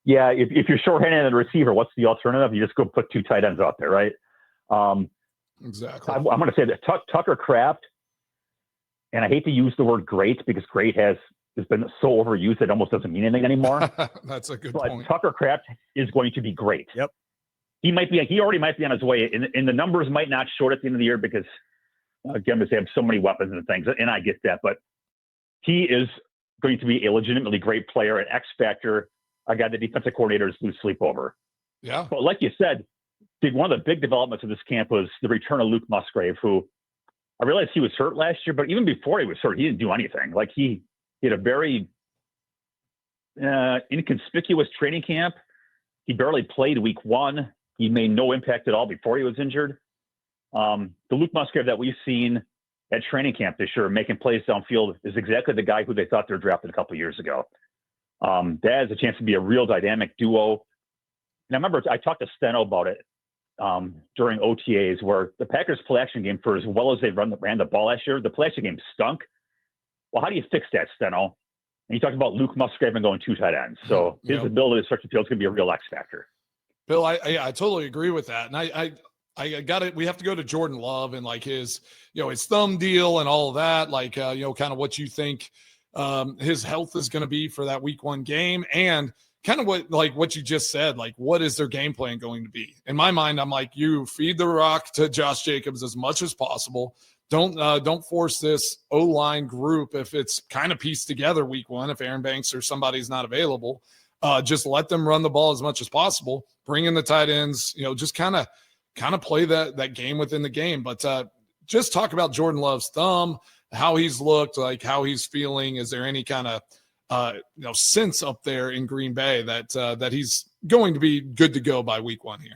Yeah, if you're shorthanded at the receiver, what's the alternative? You just go put 2 tight ends out there, right? Exactly. I'm going to say that Tucker Kraft, and I hate to use the word great because great has been so overused it almost doesn't mean anything anymore. That's a good but point. Tucker Kraft is going to be great. Yep. He already might be on his way, and the numbers might not show it at the end of the year because, again, they have so many weapons and things, and I get that, but he is going to be a legitimately great player, an X factor, a guy the defensive coordinators lose sleep over. Yeah. But like you said, one of the big developments of this camp was the return of Luke Musgrave, who I realized he was hurt last year, but even before he was hurt, he didn't do anything. Like he had a very inconspicuous training camp. He barely played week 1. He made no impact at all before he was injured. The Luke Musgrave that we've seen at training camp this year, making plays downfield, is exactly the guy who they thought they were drafted a couple of years ago. That has a chance to be a real dynamic duo. And I remember I talked to Steno about it during OTAs, where the Packers' play action game, for as well as they ran the ball last year, the play action game stunk. Well, how do you fix that, Steno? And you talked about Luke Musgrave and going 2 tight ends. So his ability to stretch the field is going to be a real X factor. Bill, I totally agree with that. And I got it. We have to go to Jordan Love and like his thumb deal and all of that, like, kind of what you think his health is going to be for that week 1 game, and kind of what you just said, like, what is their game plan going to be? In my mind, I'm like, you feed the rock to Josh Jacobs as much as possible. Don't force this O-line group if it's kind of pieced together week 1, if Aaron Banks or somebody's not available. Just let them run the ball as much as possible. Bring in the tight ends, just kind of play that game within the game. But just talk about Jordan Love's thumb, how he's looked, like how he's feeling. Is there any kind of sense up there in Green Bay that he's going to be good to go by week 1 here?